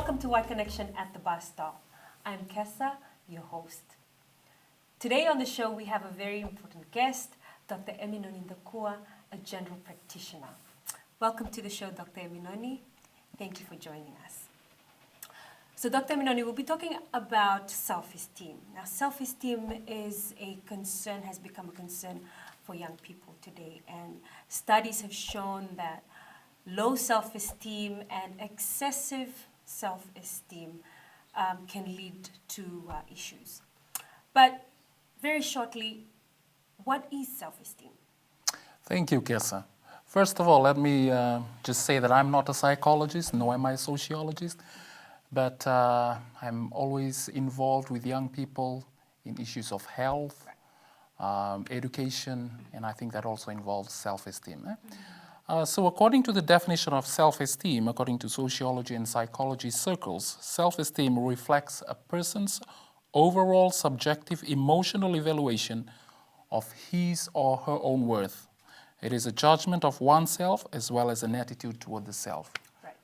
Welcome to Y Connection at the Bus Stop. I'm Kessa, your host. Today on the show we have a very important guest, Dr. Eminoni Ndakua, a general practitioner. Welcome to the show, Dr. Eminoni. Thank you for joining us. So Dr. Eminoni, we'll be talking about self-esteem. Now, self-esteem is a concern, has become a concern for young people today. And studies have shown that low self-esteem and excessive self-esteem can lead to issues. But very shortly, what is self-esteem? Thank you, Kessa. First of all, let me just say that I'm not a psychologist, nor am I a sociologist, but I'm always involved with young people in issues of health, education, and I think that also involves self-esteem. So according to the definition of self-esteem, according to sociology and psychology circles, self-esteem reflects a person's overall subjective emotional evaluation of his or her own worth. It is a judgment of oneself as well as an attitude toward the self. Right.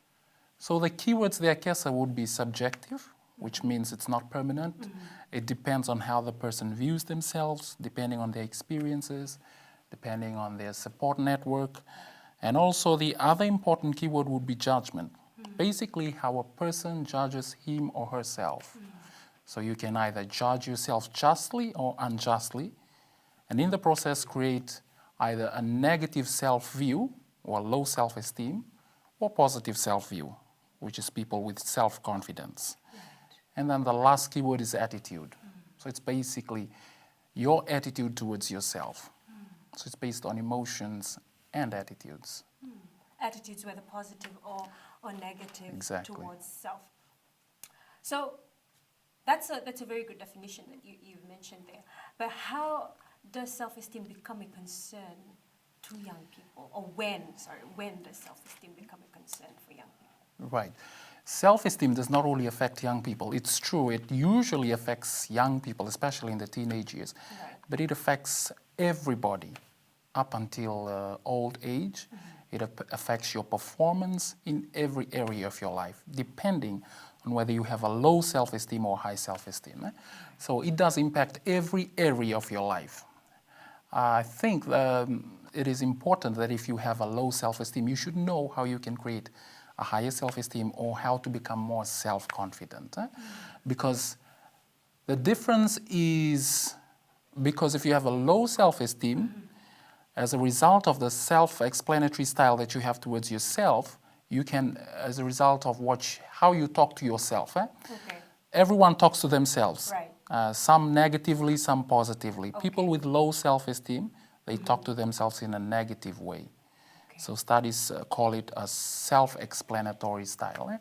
So the keywords there, Kessa, would be subjective, which means it's not permanent. Mm-hmm. It depends on how the person views themselves, depending on their experiences, depending on their support network. And also the other important keyword would be judgment. Mm-hmm. Basically how a person judges him or herself. Mm-hmm. So you can either judge yourself justly or unjustly, and in the process create either a negative self-view or low self-esteem, or positive self-view, which is people with self-confidence. Right. And then the last keyword is attitude. Mm-hmm. So it's basically your attitude towards yourself. Mm-hmm. So it's based on emotions and attitudes. Attitudes, whether positive or negative, exactly, towards self. So that's a very good definition that you've mentioned there. But how does self-esteem become a concern to young people? Or when does self-esteem become a concern for young people? Right. Self-esteem does not only affect young people. It's true, it usually affects young people, especially in the teenage years. Right. But it affects everybody up until old age. Mm-hmm. It affects your performance in every area of your life, depending on whether you have a low self-esteem or high self-esteem. So it does impact every area of your life. I think it is important that if you have a low self-esteem, you should know how you can create a higher self-esteem or how to become more self-confident. Mm-hmm. Because the difference is, because if you have a low self-esteem, mm-hmm, as a result of the self-explanatory style that you have towards yourself, you can, as a result of how you talk to yourself. Okay. Everyone talks to themselves. Right. Some negatively, some positively. Okay. People with low self-esteem, they mm-hmm, talk to themselves in a negative way. Okay. So studies call it a self-explanatory style. Right.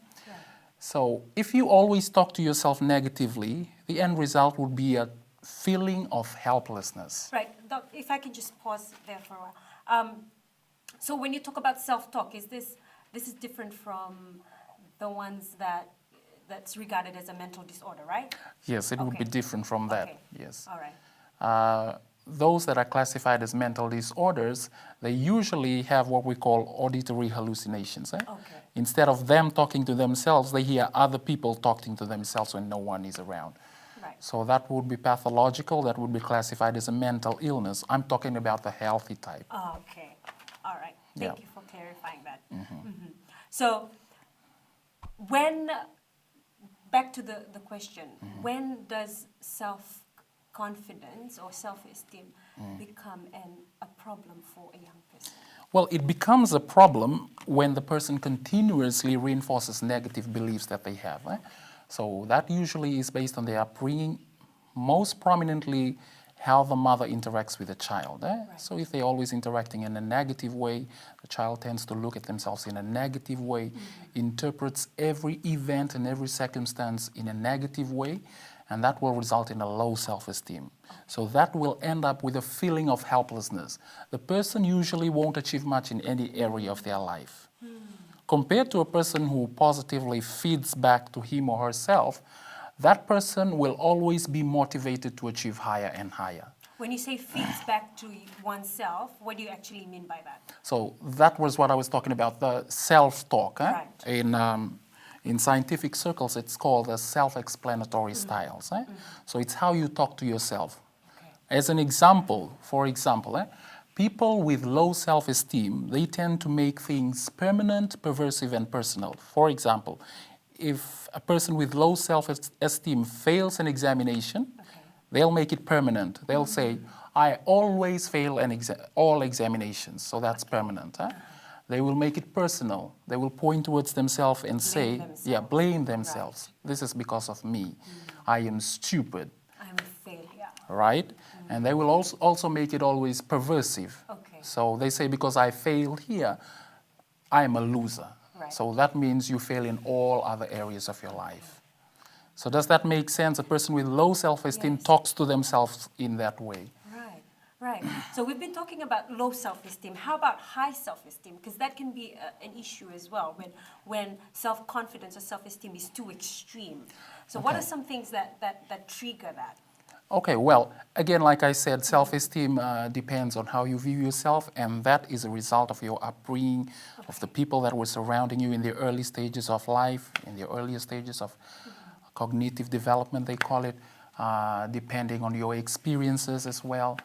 So if you always talk to yourself negatively, the end result would be a feeling of helplessness. Right. Doc, if I can just pause there for a while. So when you talk about self-talk, this is different from the ones that's regarded as a mental disorder, right? Yes, it would be different from that. Okay. Yes. All right. Those that are classified as mental disorders, they usually have what we call auditory hallucinations. Okay. Instead of them talking to themselves, they hear other people talking to themselves when no one is around. So that would be pathological, that would be classified as a mental illness. I'm talking about the healthy type. Oh, okay. All right. Thank you for clarifying that. Mm-hmm. Mm-hmm. So back to the question, mm-hmm, when does self-confidence or self-esteem become a problem for a young person? Well, it becomes a problem when the person continuously reinforces negative beliefs that they have. So that usually is based on their upbringing, most prominently how the mother interacts with the child. Right. So if they're always interacting in a negative way, the child tends to look at themselves in a negative way, mm-hmm, interprets every event and every circumstance in a negative way, and that will result in a low self-esteem. So that will end up with a feeling of helplessness. The person usually won't achieve much in any area of their life. Compared to a person who positively feeds back to him or herself, that person will always be motivated to achieve higher and higher. When you say feeds back to oneself, what do you actually mean by that? So that was what I was talking about, the self-talk. Right. In scientific circles, it's called the self-explanatory styles. So it's how you talk to yourself. Okay. As an example, for example, people with low self-esteem, they tend to make things permanent, pervasive, and personal. For example, if a person with low self-esteem fails an examination, they'll make it permanent. They'll say, I always fail all examinations, so that's permanent. They will make it personal. They will point towards themselves and blame themselves. Right. This is because of me. I am stupid. I'm a failure. Right? And they will also make it always pervasive. Okay. So they say, because I failed here, I am a loser. Right. So that means you fail in all other areas of your life. So does that make sense? A person with low self-esteem talks to themselves in that way. Right. So we've been talking about low self-esteem. How about high self-esteem? Because that can be an issue as well when self-confidence or self-esteem is too extreme. So what are some things that trigger that? Okay, well, again, like I said, self-esteem depends on how you view yourself, and that is a result of your upbringing, of the people that were surrounding you in the early stages of life, in the earlier stages of cognitive development, they call it, depending on your experiences as well.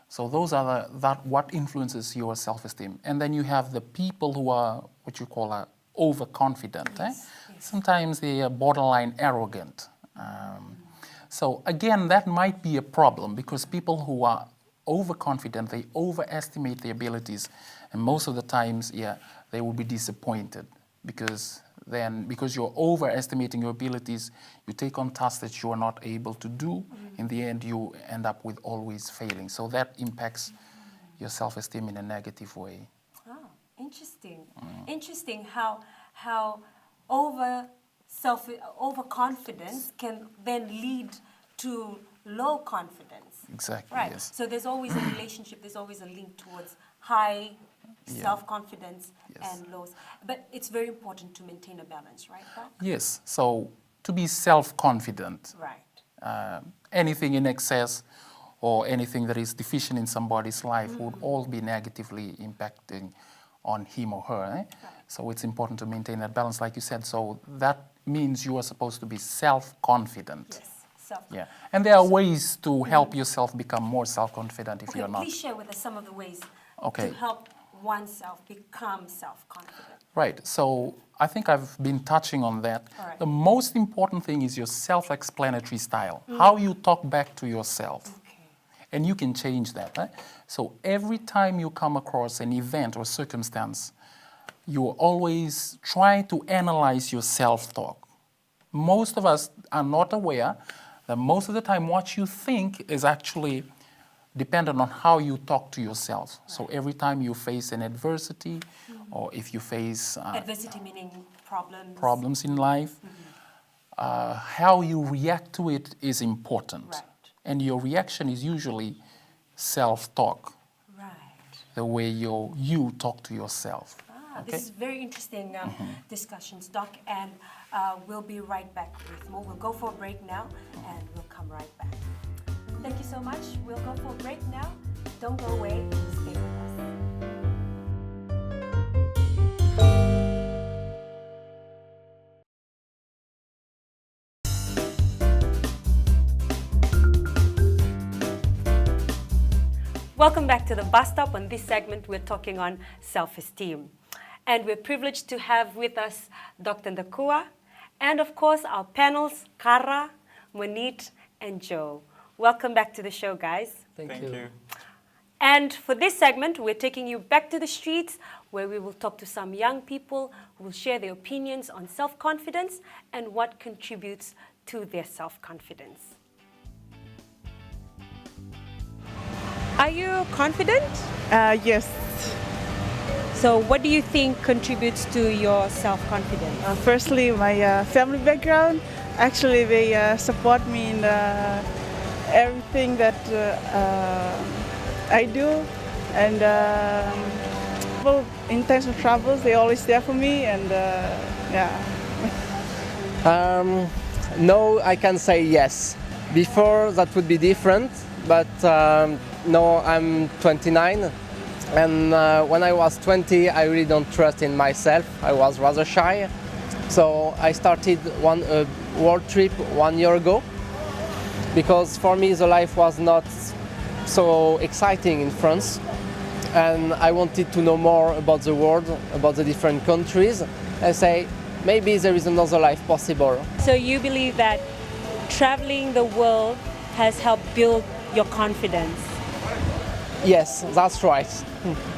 So those are what influences your self-esteem. And then you have the people who are what you call overconfident. Yes. Sometimes they are borderline arrogant. So again, that might be a problem because people who are overconfident, they overestimate their abilities. And most of the times, they will be disappointed because you're overestimating your abilities, you take on tasks that you are not able to do. In the end, you end up with always failing. So that impacts your self-esteem in a negative way. Oh, interesting. Interesting how overconfidence can then lead to low confidence. Exactly, Right. yes. So there's always a relationship, there's always a link towards high self-confidence and lows. But it's very important to maintain a balance, right, Doc? Yes. So to be self-confident, right. Anything in excess or anything that is deficient in somebody's life would all be negatively impacting on him or her. Right. So it's important to maintain that balance, like you said. So that means you are supposed to be self-confident. Yes, self-confident. Yeah. And there are ways to help yourself become more self-confident if you're not. Please share with us some of the ways to help oneself become self-confident. Right. So I think I've been touching on that. Right. The most important thing is your self-explanatory style, how you talk back to yourself. Okay. And you can change that. Right? So every time you come across an event or circumstance, you're always trying to analyze your self-talk. Most of us are not aware that most of the time what you think is actually dependent on how you talk to yourself. Right. So every time you face an adversity, or if you face adversity meaning problems in life, how you react to it is important. Right. And your reaction is usually self-talk. Right. The way you talk to yourself. Okay. This is very interesting discussions, Doc, and we'll be right back with more. We'll go for a break now, and we'll come right back. Thank you so much. We'll go for a break now. Don't go away. Stay with us. Welcome back to the bus stop. On this segment, we're talking on self-esteem. And we're privileged to have with us Dr. Ndakua, and of course our panels, Kara, Monit, and Joe. Welcome back to the show, guys. Thank you. And for this segment, we're taking you back to the streets where we will talk to some young people who will share their opinions on self-confidence and what contributes to their self-confidence. Are you confident? Yes. So what do you think contributes to your self-confidence? Firstly, my family background. Actually, they support me in everything that I do. And well, in times of troubles, they always there for me. And No, I can say yes. Before, that would be different. But now I'm 29. And when I was 20, I really don't trust in myself. I was rather shy. So I started one world trip 1 year ago because for me the life was not so exciting in France, and I wanted to know more about the world, about the different countries. I say maybe there is another life possible. So you believe that traveling the world has helped build your confidence? Yes, that's right.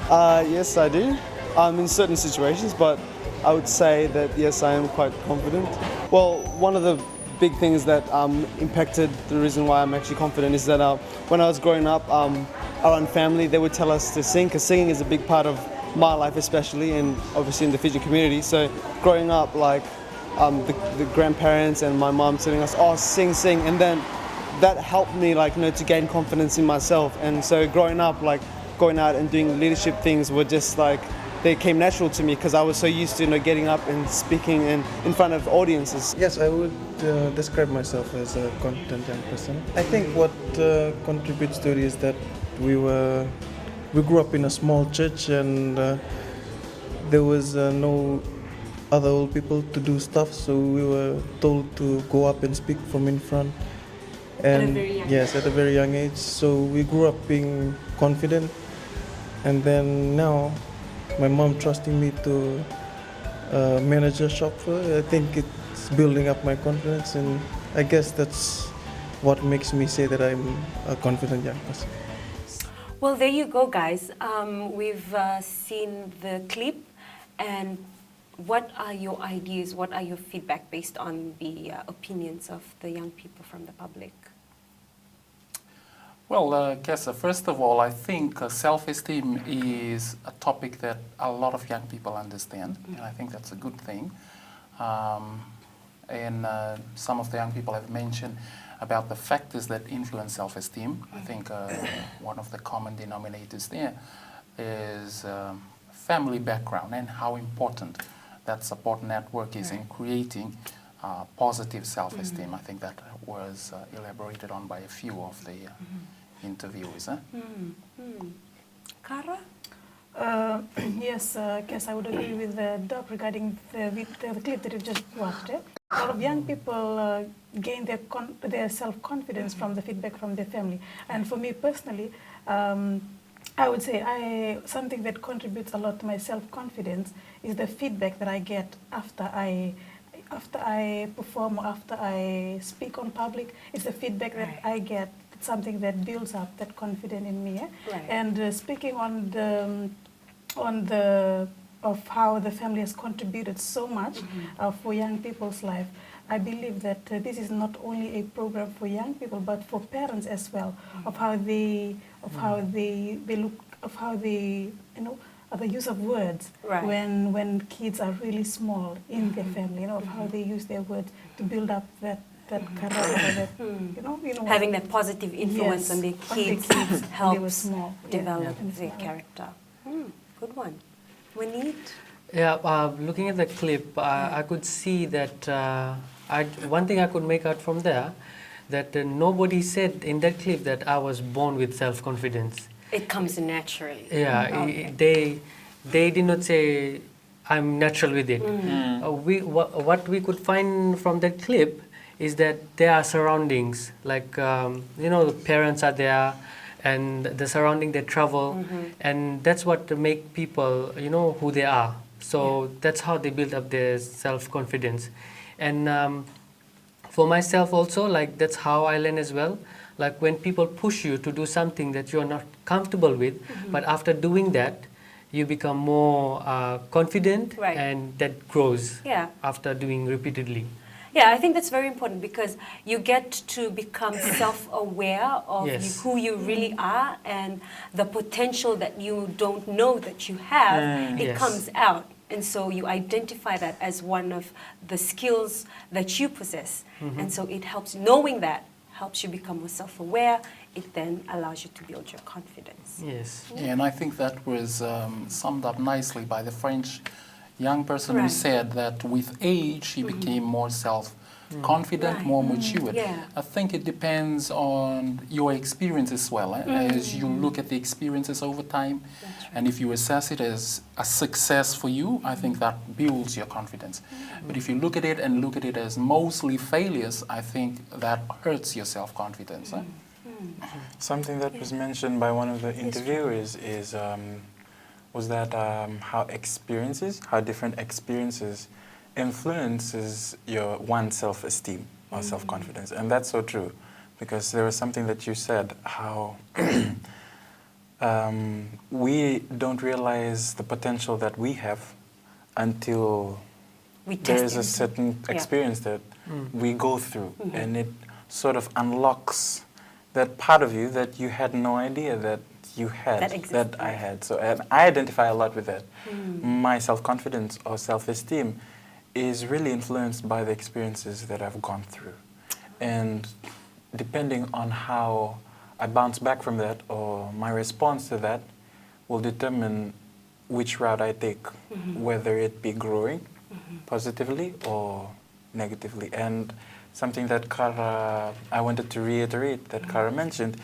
Yes, I do. In certain situations, but I would say that yes, I am quite confident. Well, one of the big things that impacted the reason why I'm actually confident is that when I was growing up, around family, they would tell us to sing, because singing is a big part of my life, especially, and obviously in the Fijian community. So growing up, like the grandparents and my mom telling us, "Oh, sing, sing," and then that helped me, like, to gain confidence in myself. And so growing up, like going out and doing leadership things were just like, they came natural to me because I was so used to getting up and speaking in front of audiences. Yes, I would describe myself as a confident young person. I think what contributes to it is that we grew up in a small church, and there was no other old people to do stuff, so we were told to go up and speak from in front. And yes, at a very young age. So we grew up being confident, and then now my mom trusting me to manage a shop for her, I think it's building up my confidence, and I guess that's what makes me say that I'm a confident young person. Well, there you go, guys. We've seen the clip, and what are your ideas? What are your feedback based on the opinions of the young people from the public? Well, Kessa, first of all, I think self-esteem is a topic that a lot of young people understand, and I think that's a good thing. And some of the young people have mentioned about the factors that influence self-esteem. I think one of the common denominators there is family background and how important that support network is in creating positive self-esteem. I think that was elaborated on by a few of the interviewers. Kara? Yes, Kes, I would agree with Doc regarding the clip that you just watched. A lot of young people gain their self-confidence from the feedback from their family. And for me personally, I would say something that contributes a lot to my self-confidence is the feedback that I get after I perform or after I speak on public. It's the feedback that I get. It's something that builds up that confidence in me. And speaking of how the family has contributed so much for young people's life, I believe that this is not only a program for young people, but for parents as well, of how they the use of words when kids are really small in their family, of how they use their words to build up that character, having that positive influence on their kids helps develop their character. Good one. Waneet? Yeah, looking at the clip, I could see that one thing I could make out from there, that nobody said in that clip that I was born with self-confidence. It comes naturally. Yeah, they did not say I'm natural with it. What we could find from that clip is that there are surroundings, like the parents are there, and the surrounding they travel, and that's what make people who they are. So that's how they build up their self-confidence. And for myself also, like that's how I learn as well. Like when people push you to do something that you are not comfortable with, but after doing that, you become more confident, and that grows after doing repeatedly. Yeah, I think that's very important because you get to become self-aware of who you really are, and the potential that you don't know that you have, it comes out. And so you identify that as one of the skills that you possess. And so it helps, knowing that helps you become more self-aware. It then allows you to build your confidence. Yes. Yeah, and I think that was summed up nicely by the French young person who said that with age he became more self-confident. confident, Right. more mature. Yeah. I think it depends on your experience as well. As you look at the experiences over time, and if you assess it as a success for you, I think that builds your confidence. But if you look at it as mostly failures, I think that hurts your self-confidence. Something that was mentioned by one of the interviewers was that how different experiences influences your one's self-esteem or self-confidence. And that's so true, because there was something that you said, how we don't realize the potential that we have until there is a certain experience that we go through, and it sort of unlocks that part of you that you had no idea that you had, that I had. So and I identify a lot with that. My self-confidence or self-esteem is really influenced by the experiences that I've gone through. And depending on how I bounce back from that, or my response to that, will determine which route I take, whether it be growing positively or negatively. And something that I wanted to reiterate that Kara mentioned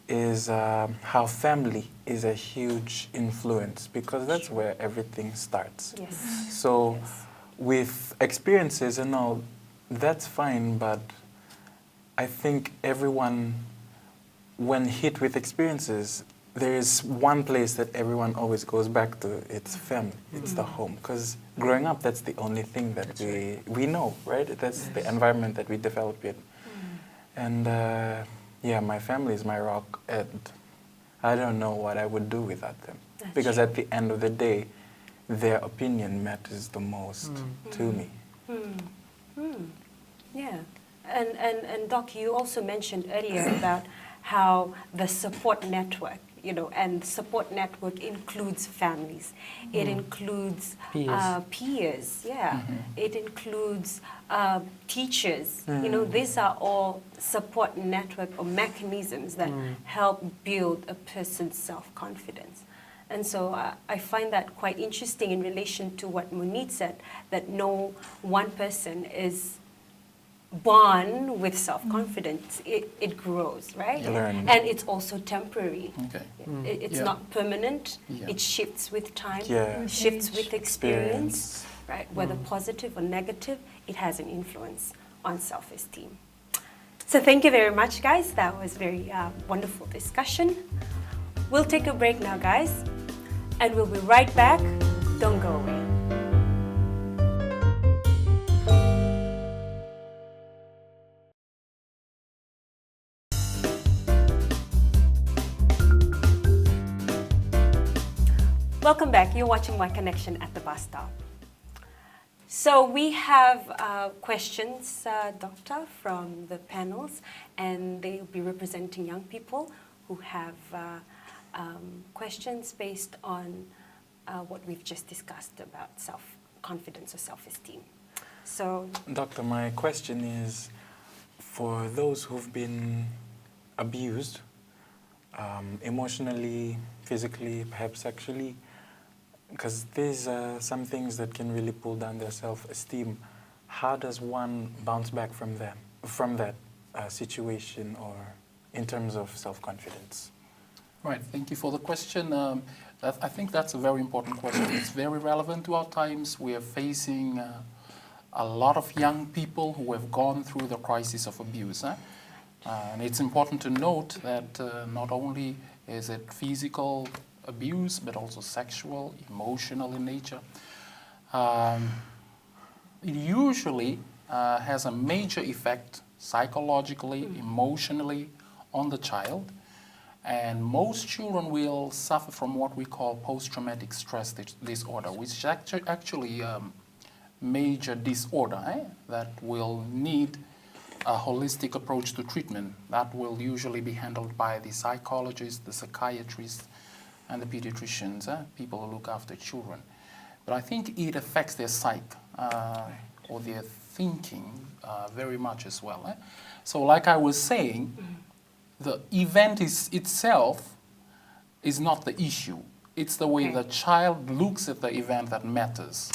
is how family is a huge influence, because that's where everything starts. So with experiences and all, that's fine, but I think everyone, when hit with experiences, there is one place that everyone always goes back to. It's family, it's the home. Because growing up, that's the only thing that we know, right? That's the environment that we develop in. And yeah, my family is my rock, and I don't know what I would do without them. Because at the end of the day, their opinion matters the most to me. Yeah. And Doc, you also mentioned earlier about how the support network, and support network includes families. It includes peers, It includes teachers. These are all support network or mechanisms that help build a person's self-confidence. And so I find that quite interesting in relation to what Munit said, that no one person is born with self-confidence. It grows, right? Learn. And it's also temporary. Okay. It's not permanent. It shifts with time, shifts with experience, right? Whether positive or negative, it has an influence on self-esteem. So thank you very much, guys. That was very wonderful discussion. We'll take a break now, guys, and we'll be right back. Don't go away. Welcome back. You're watching My Connection at the Bus Stop. So we have questions, Doctor, from the panels, and they'll be representing young people who have questions based on what we've just discussed about self-confidence or self-esteem. So, Doctor, my question is, for those who've been abused, emotionally, physically, perhaps sexually, because these are some things that can really pull down their self-esteem. How does one bounce back from that situation, or in terms of self-confidence? Right, thank you for the question. I think that's a very important question. It's very relevant to our times. We are facing a lot of young people who have gone through the crisis of abuse. And it's important to note that not only is it physical abuse, but also sexual, emotional in nature. It usually has a major effect psychologically, emotionally on the child. And most children will suffer from what we call post-traumatic stress disorder, which is actually a major disorder that will need a holistic approach to treatment. That will usually be handled by the psychologists, the psychiatrists, and the pediatricians, people who look after children. But I think it affects their psyche or their thinking very much as well. So like I was saying, the event itself is not the issue. It's the way the child looks at the event that matters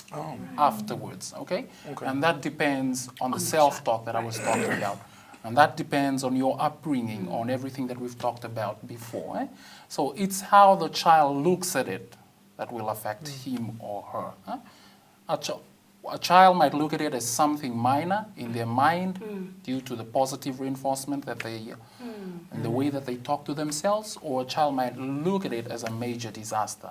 afterwards, okay? And that depends on the self-talk that I was talking about. And that depends on your upbringing, on everything that we've talked about before. Eh? So it's how the child looks at it that will affect him or her. Eh? A child might look at it as something minor in their mind due to the positive reinforcement that they, and the way that they talk to themselves, or a child might look at it as a major disaster.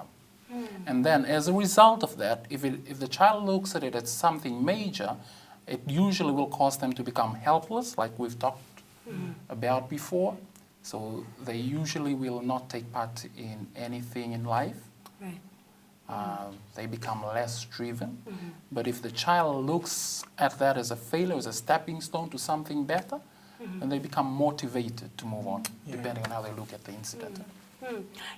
And then as a result of that, if the child looks at it as something major, it usually will cause them to become helpless, like we've talked about before. So they usually will not take part in anything in life. Right. They become less driven. But if the child looks at that as a failure, as a stepping stone to something better, then they become motivated to move on, depending on how they look at the incident.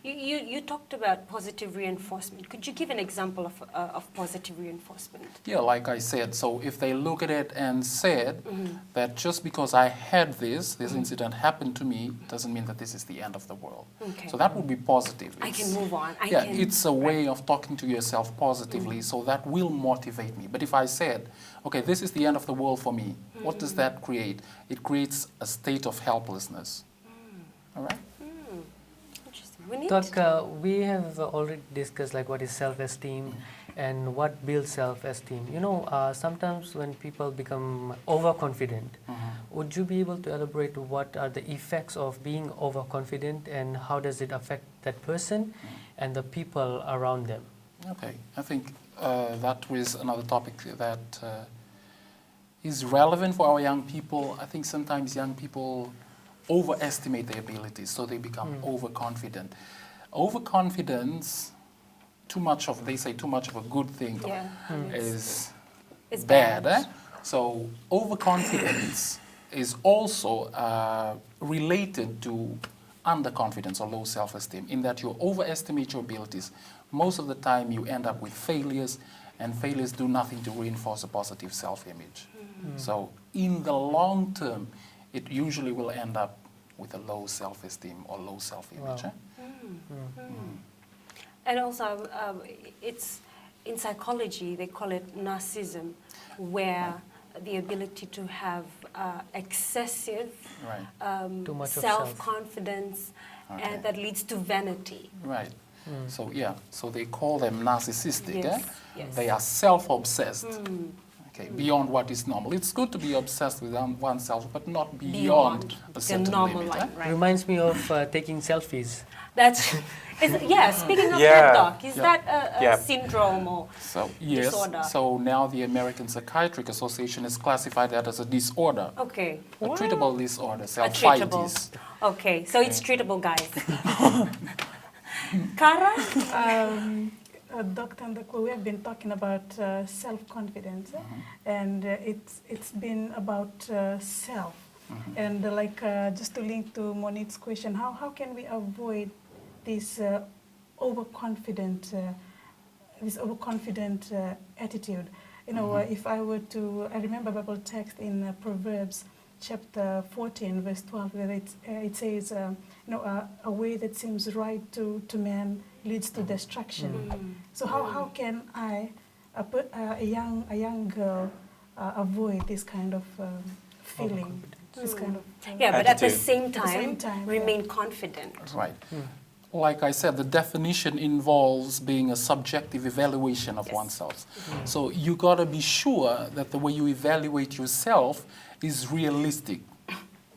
You talked about positive reinforcement. Could you give an example of positive reinforcement? Yeah, like I said, so if they look at it and said that just because I had this incident happened to me, doesn't mean that this is the end of the world. Okay. So that would be positive. I can move on. It's a way of talking to yourself positively, so that will motivate me. But if I said, okay, this is the end of the world for me, what does that create? It creates a state of helplessness. All right? Doc, we have already discussed like what is self-esteem and what builds self-esteem. You know, sometimes when people become overconfident, would you be able to elaborate what are the effects of being overconfident and how does it affect that person and the people around them? Okay, I think that was another topic that is relevant for our young people. I think sometimes young people overestimate their abilities, so they become overconfident. Overconfidence, they say too much of a good thing is bad. Eh? So overconfidence is also related to underconfidence or low self-esteem, in that you overestimate your abilities. Most of the time you end up with failures, and failures do nothing to reinforce a positive self-image. So in the long term, it usually will end up with a low self-esteem or low self-image. Wow. Eh? And also, it's in psychology, they call it narcissism, where the ability to have excessive Too much of self-confidence, and that leads to vanity. Right. So yeah, so they call them narcissistic. Yes, Eh? yes. They are self-obsessed. Okay, beyond what is normal. It's good to be obsessed with oneself, but not beyond a certain normal limit. line, right? Reminds me of taking selfies. That's, speaking of that, Doc, is that a syndrome or disorder? So now the American Psychiatric Association has classified that as a disorder. Okay. A treatable disorder, self-itis. Okay, so it's treatable, guys. Kara? Dr. Ndakwa, we have been talking about self-confidence, and it's been about self. And just to link to Monique's question, how can we avoid this overconfident attitude? You know, if I were to, I remember Bible text in Proverbs chapter 14, verse 12, where it says, a way that seems right to man leads to destruction. So how can a young girl avoid this kind of feeling, this kind of but at the same time remain confident? Right. Like I said, the definition involves being a subjective evaluation of oneself. So you got to be sure that the way you evaluate yourself is realistic,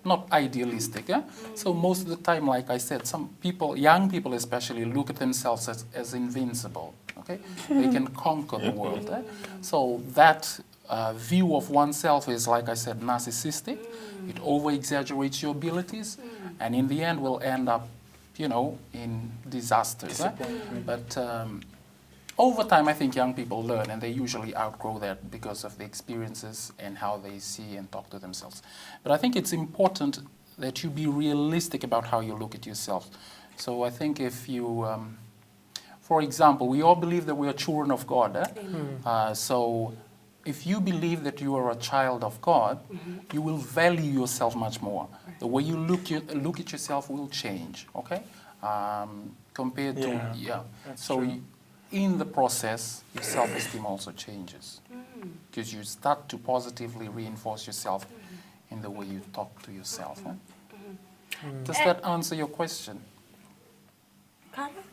not idealistic. Eh? So most of the time, like I said, some people, young people especially, look at themselves as invincible. Okay, they can conquer the world. Eh? So that view of oneself is, like I said, narcissistic. It over-exaggerates your abilities, and in the end will end up, in disasters. Eh? But over time, I think young people learn, and they usually outgrow that because of the experiences and how they see and talk to themselves. But I think it's important that you be realistic about how you look at yourself. So I think if you, for example, we all believe that we are children of God. Eh? So if you believe that you are a child of God, you will value yourself much more. The way you look at yourself will change, okay? compared to, that's So true. in the process, your self-esteem also changes. Because you start to positively reinforce yourself in the way you talk to yourself. Huh? Does that answer your question? Carla?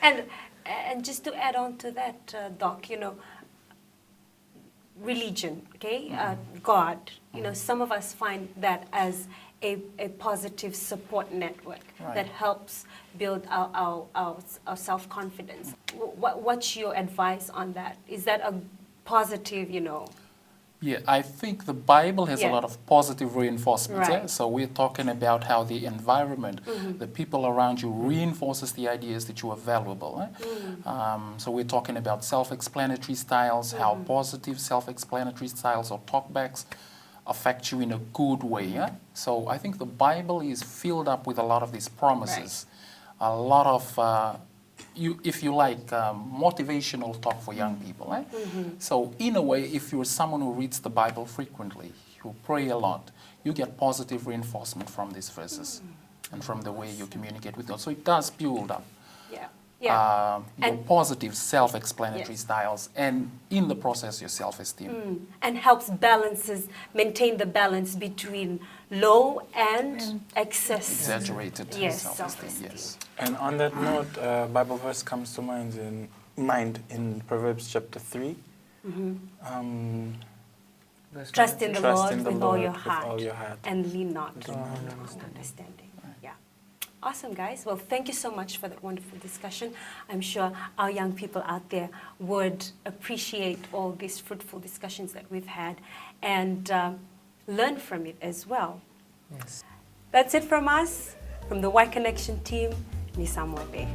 and just to add on to that, Doc, you know, religion, okay, God, you know, some of us find that as a positive support network that helps build our self-confidence. What's your advice on that? Is that a positive, you know? Yeah, I think the Bible has a lot of positive reinforcements. Right. Yeah? So we're talking about how the environment, the people around you reinforces the ideas that you are valuable. So we're talking about self-explanatory styles, how positive self-explanatory styles or talkbacks affect you in a good way. Yeah? So I think the Bible is filled up with a lot of these promises, a lot of if you like, motivational talk for young people. So in a way, if you're someone who reads the Bible frequently, who pray a lot, you get positive reinforcement from these verses and from the way you communicate with God. So it does build up your positive self-explanatory styles, and in the process, your self-esteem. And helps maintain the balance between low and Exaggerated self-esteem. Yes. And on that note, Bible verse comes to mind in Proverbs chapter 3. Trust in the Lord in the with Lord all your with heart, all your heart. and lean not on understanding. Yeah. Awesome, guys. Well, thank you so much for that wonderful discussion. I'm sure our young people out there would appreciate all these fruitful discussions that we've had and learn from it as well. Yes. That's it from us, from the Y Connection team. Nisamwebe.